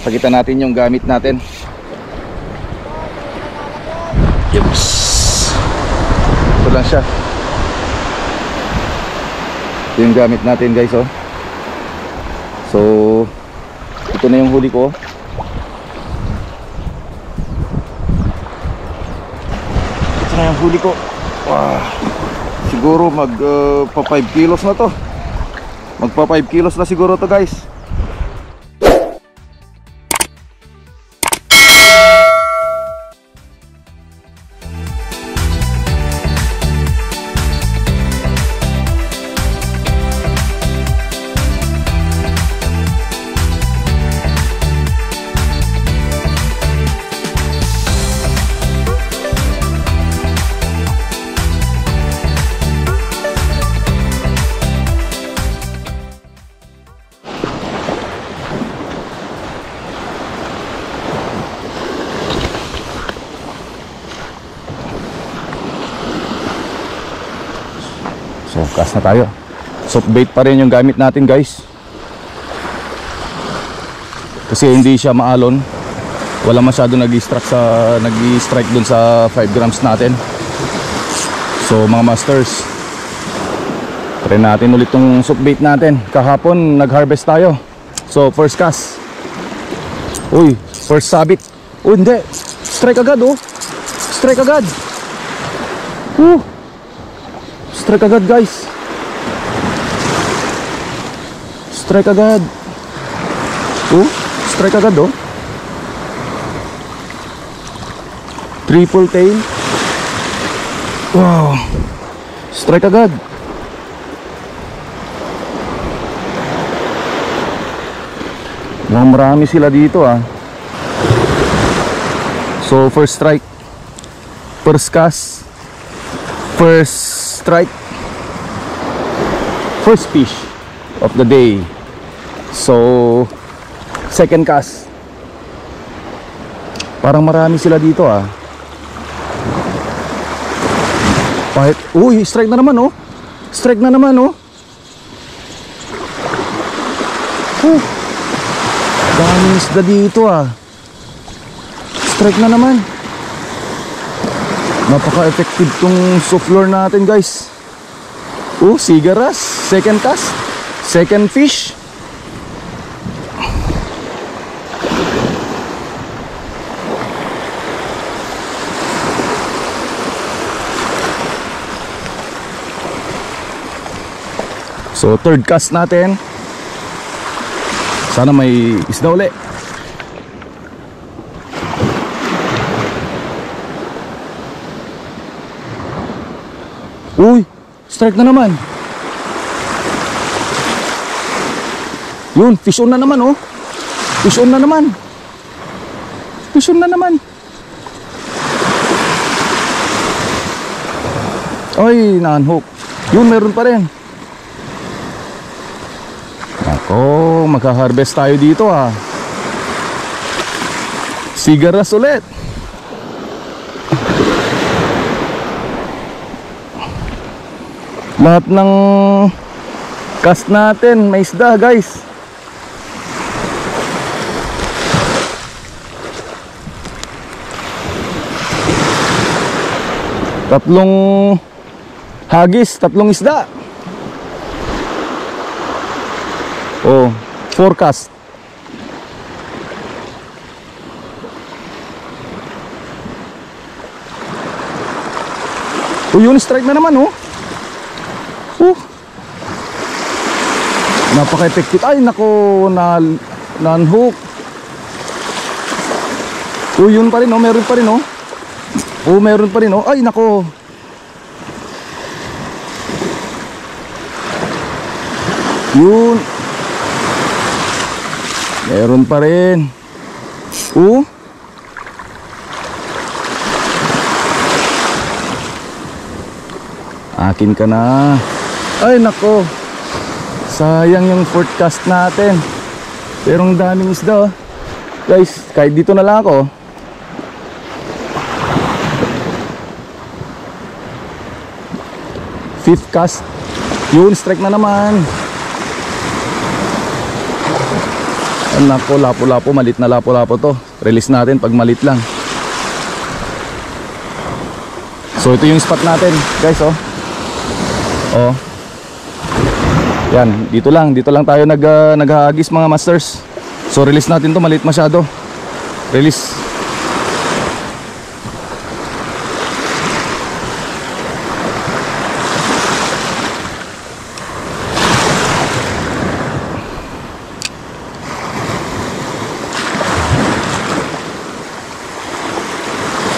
Pakita natin yung gamit natin. Yups. Ito lang siya. Ito yung gamit natin guys, oh. So ito na yung huli ko. Ito na yung huli ko. Wow. Siguro magpa 5 kilos na to. Magpa 5 kilos na siguro to guys. So cast na tayo. Soft bait pa rin yung gamit natin guys, kasi hindi siya maalon. Wala masyado nag-strike dun sa 5 grams natin. So mga masters, try natin ulit tong soft bait natin. Kahapon nag-harvest tayo. So first cast. Uy, first sabit. Uy, hindi. Strike agad, oh. Strike agad. Strike agad guys. Strike agad. Strike agad, oh. Triple tail. Wow. Strike agad. Marami sila dito, ah. So first strike, first cast, first strike, first fish of the day. So second cast. Parang marami sila dito, ah. Uy, strike na naman, oh. Strike na naman, oh. Daming isda dito, ah. Strike na naman. Napaka-effective tong souffleur natin guys. Sigaras. Second cast, second fish. So third cast natin. Sana may isda uli. Uy, strike na naman. Yun, fish on na naman, oh. Fish on na naman. Fish on na naman. Ay, na-unhook. Yun, meron pa rin. Ako, magka-harvest tayo dito, ah. Sigaras ulit. Lahat ng cast natin may isda guys. Tatlong hagis, tatlong isda. 4 cast. Yun, strike na naman, oh. Napaka-effective. Ay nako, na-unhook. Yun pa rin, oh. Meron pa rin, oh. Meron pa rin, oh. Ay nako. Yun. Meron pa rin. Akin ka na. Ay nako, sayang yung fourth cast natin. Pero ang daming isda, oh. Guys, kahit dito na lang ako. Fifth cast. Yun, strike na naman. Nako, lapo-lapo, malit na lapo-lapo to. Release natin pag malit lang. So ito yung spot natin guys, oh. Oh. Yan, dito lang tayo naghahagis mga masters. So release natin to, malit masyado. Release.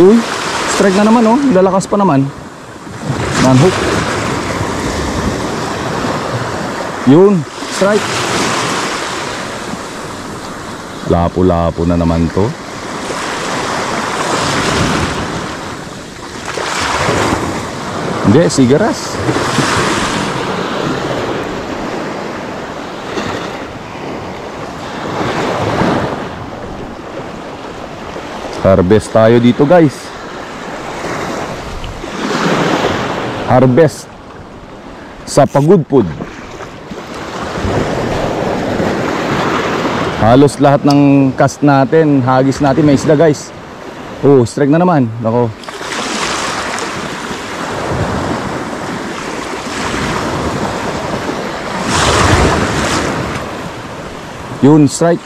Uy, strike na naman, oh. Lalakas pa naman. Non-hook. Yun, strike. Lapo-lapo na naman to. Hindi, sigaras. Harvest tayo dito guys. Harvest sa Pagudpud. Halos lahat ng cast natin, hagis natin, may isda guys. Oh, strike na naman. Nako. Yun, strike.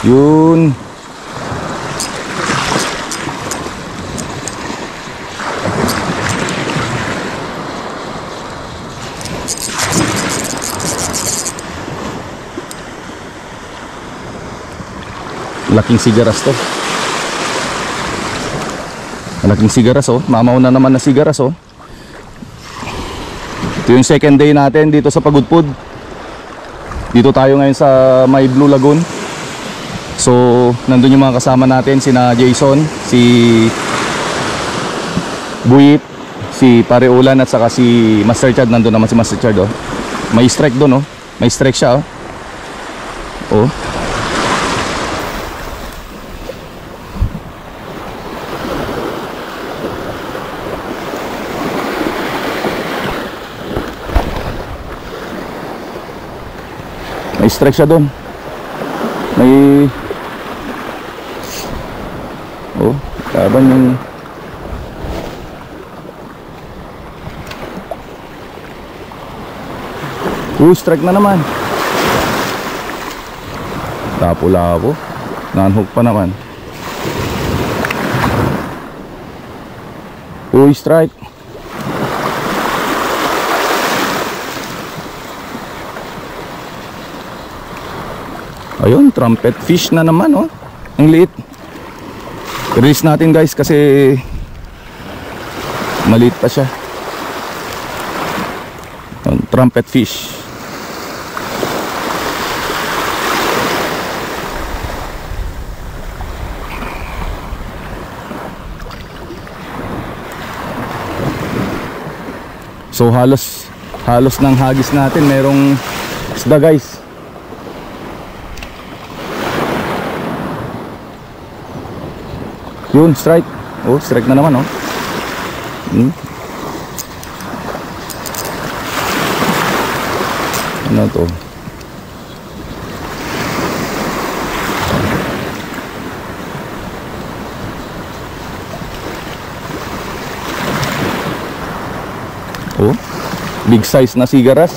Yun. Laking sigaras to. Malaking sigaras, oh. Mamaw na naman na sigaras, oh. Ito yung second day natin dito sa Pagudpud. Dito tayo ngayon sa may Blue Lagoon. So nandun yung mga kasama natin, sina Jason, si Buyit, si Pare Ulan at saka si Master Chad. Nandun naman si Master Chad, oh. May strike doon, oh. May strike siya, oh. Oh. May strike siya doon. May laban yung strike na naman. Lapo-lapo. Non-hook pa naman. Strike. Ayun, trumpet fish na naman, oh. Ang liit. Release natin guys kasi maliit pa siya. Ayun, trumpet fish. So halos ng hagis natin merong isda guys. Yun, strike. Oh, strike na naman, oh. Ano to? Oh, big size na sigaras.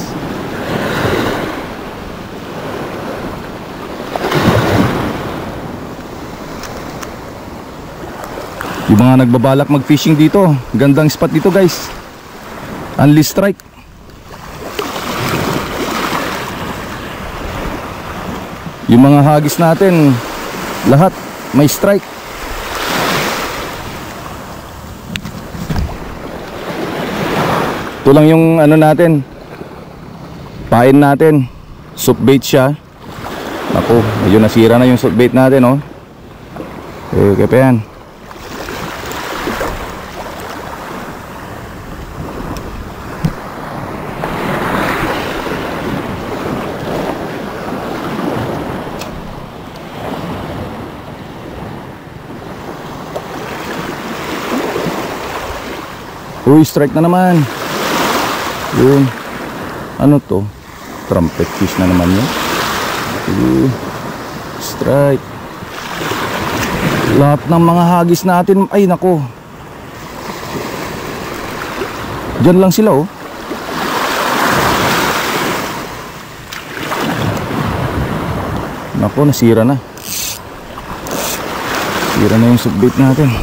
Yung mga nagbabalak mag-fishing dito, gandang spot dito guys. Only strike. Yung mga hagis natin, lahat may strike. Ito lang yung ano natin, pain natin. Soup bait siya. Ako, medyo nasira na yung soup bait natin, oh. Kaya pa yan. Strike na naman. Yun. Ano to? Trumpet fish na naman yun. Strike. Lahat ng mga hagis natin, ay nako, dyan lang sila oh. Nako, nasira na. Sira na yung subbait natin.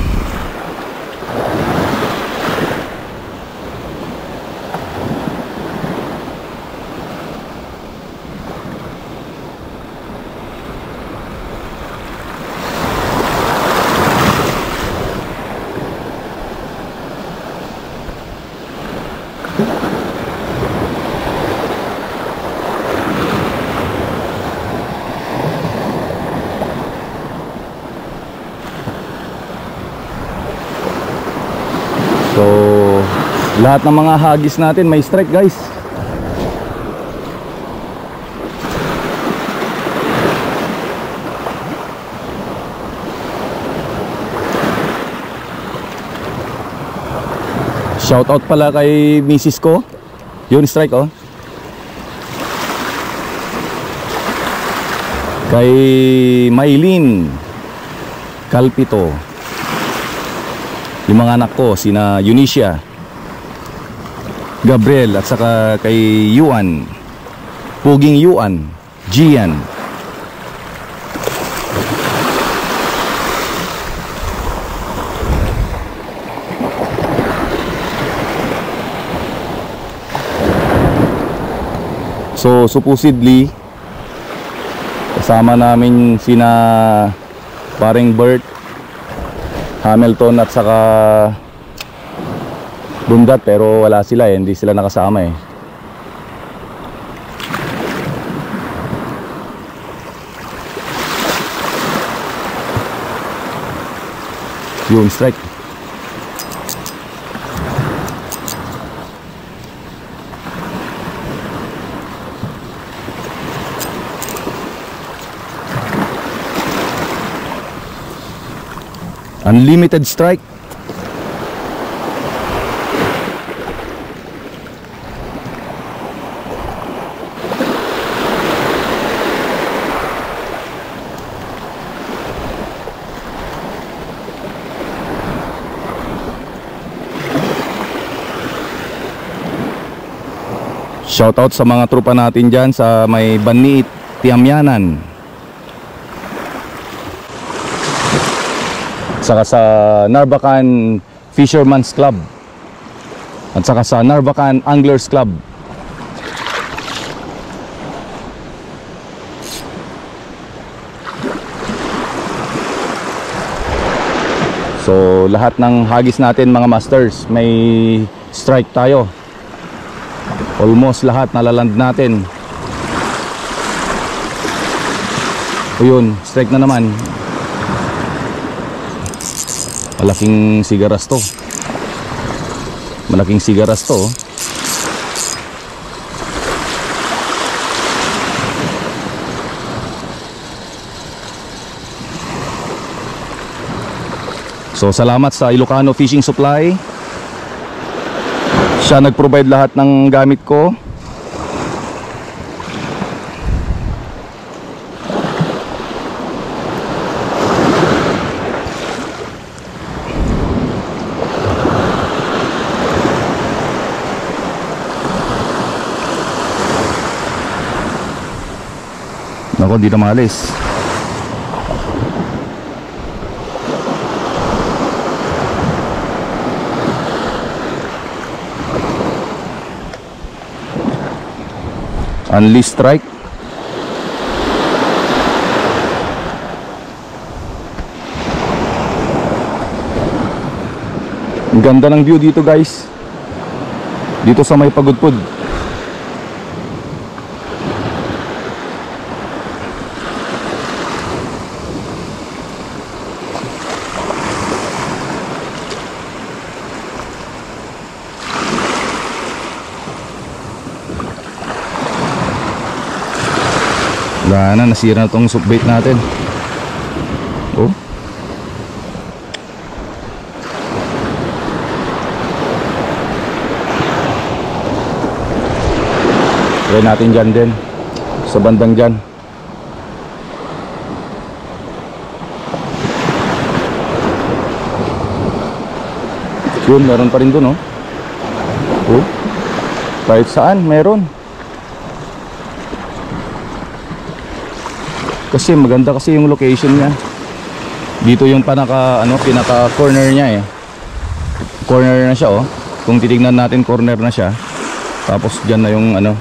So, lahat ng mga hagis natin may strike, guys. Shout out pala kay misis ko. Yun, strike oh. Kay Maylin Calpito. Yung mga anak ko, sina Eunicia, Gabriel, at saka kay Yuan, Puging Yuan, Gian. So supposedly kasama namin sina paring Bert, Hamilton at saka Bundat, pero wala sila eh, hindi sila nakasama eh. Yun, strike. Unlimited strike. Shoutout sa mga tropa natin dyan sa may Baniit, Tiamyanan, saka sa Narvacan Fisherman's Club, at saka sa Narvacan Anglers Club. So lahat ng hagis natin mga masters may strike tayo. Almost lahat nalaland natin. O yun, strike na naman. Malaking sigaras to. Malaking sigaras to. So salamat sa Ilocano Fishing Supply. Siya nag-provide lahat ng gamit ko. Nako, di na maalis. Unleash strike. Ang ganda ng view dito guys, dito sa may Pagudpud. Wala na, nasira na itong subbait natin. Oh. Try natin dyan din, sa bandang dyan. Yun, meron pa rin dun, oh. Oh, kahit saan meron. Kasi maganda kasi yung location niya. Dito yung pinaka corner niya eh. Corner na siya, oh. Kung titignan natin, corner na siya. Tapos diyan na yung ano.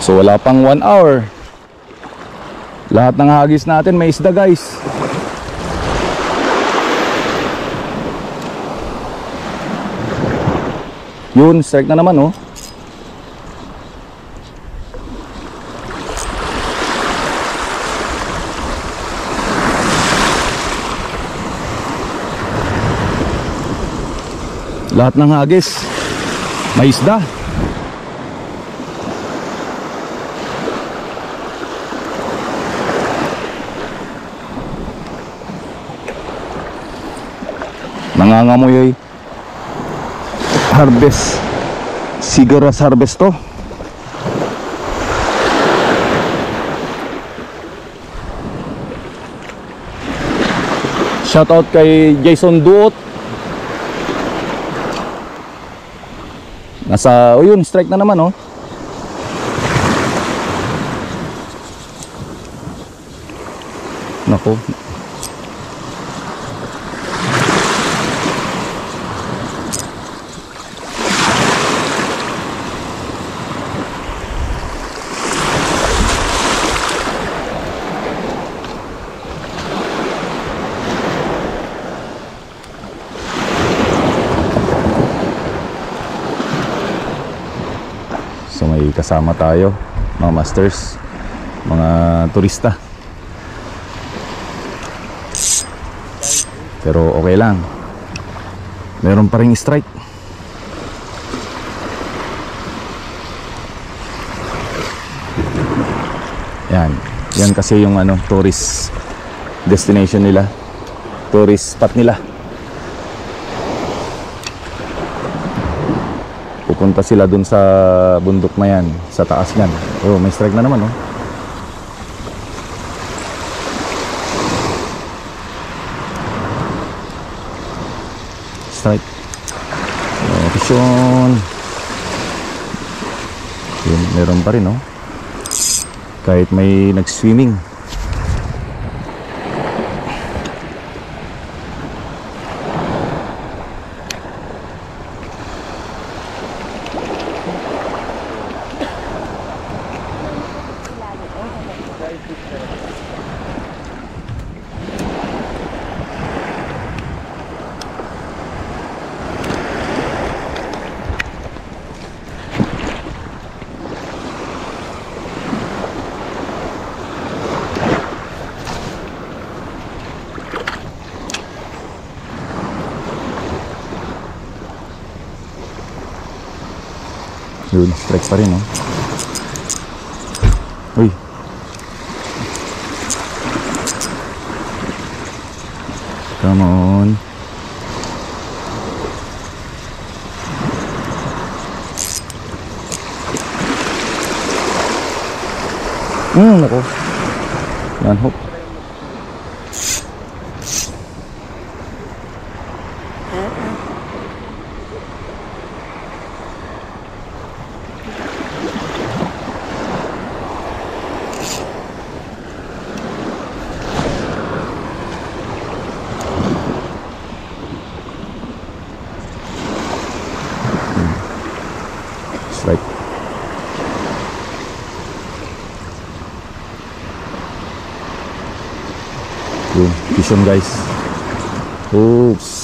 So wala pang 1 hour. Lahat ng hagis natin may isda, guys. Yun, strike na naman, oh. Lahat ng hagis may isda. Nangangamoy harvest, Seagrass harvest to. Shout out kay Jason Duot. Nasa, oh yun, strike na naman, oh. Nako. So may kasama tayo, mga masters, mga turista. Pero okay lang, meron pa ring strike. Yan kasi yung ano, tourist destination nila, tourist spot nila. Pupunta sila dun sa bundok na yan, sa taas yan. Oh, may strike na naman, oh. Strike. Option. Yun, meron pa rin, oh. Kahit may nag-swimming. Yun, strike pa rin, oh. Uy. Come on. Nako. Yan, hook. Strike. Yun, vision, guys. Oops.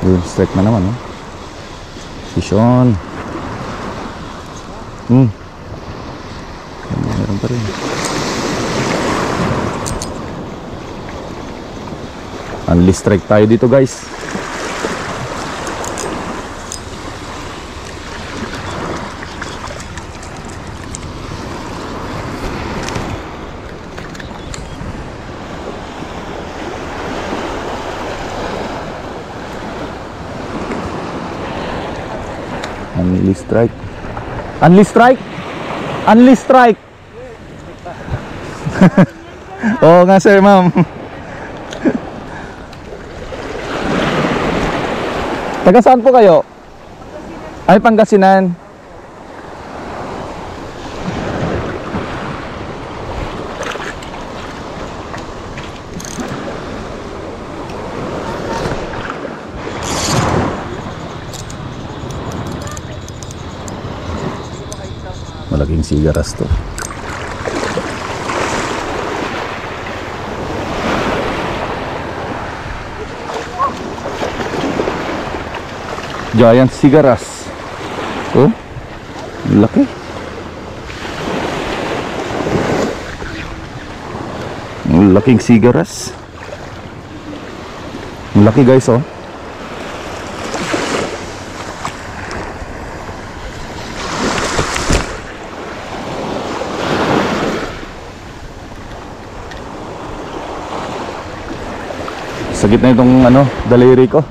Yung strike na naman, no? Sisyon. Meron pa rin. Unli strike tayo dito, guys. Unli strike. Unli strike. Unli strike. Oo nga sir, ma'am. Taga saan po kayo? Ay, Pangasinan. Malaking sigaras to. Giant sigaras. Oh, laki. Laking sigaras. Laki guys, oh. Sa gitna itong ano, daliri ko.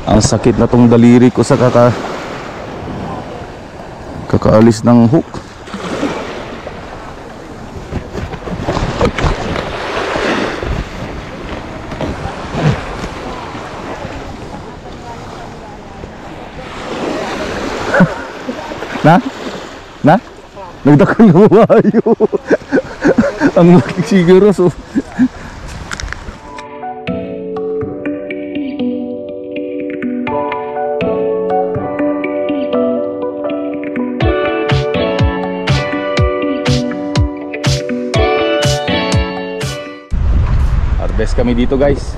Ang sakit na tong daliri ko sa kakaalis ng hook. Na? Nagdakal ng wayo. Ang laki siguro, so. Harvest kami dito guys.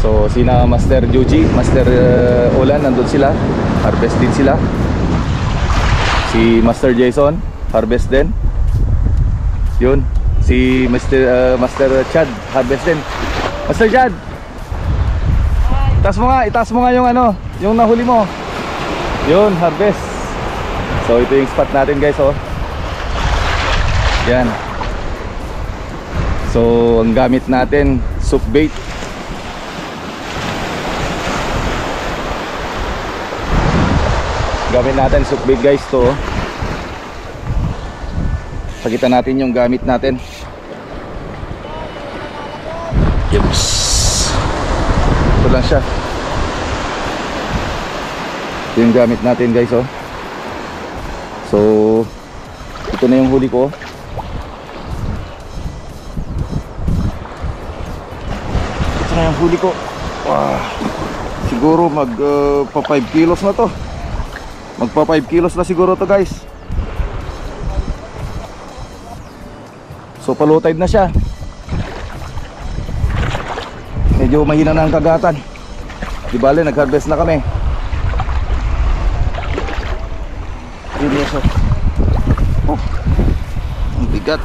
So sina Master Joji, Master Olan, nandun sila. Harvest din sila. Si Master Jason, harvest din. Yun. Si Master Chad, harvest din. Master Chad, itaas mo nga yung ano, yung nahuli mo. Yun, harvest. So ito yung spot natin guys, oh. Yan. So ang gamit natin, soup bait. Gamit natin soup bait guys to. Pakita natin yung gamit natin. Yes. Ito lang siya. Ito yung gamit natin guys, oh. So ito na yung huli ko. Na yung huli ko. Wow. Siguro pa 5 kilos na to. Magpa 5 kilos na siguro to guys. So low tide na siya. Medyo mahina na ang kagatan. Di bale, nag-harvest na kami. Hindi siya. Oh, ang bigat.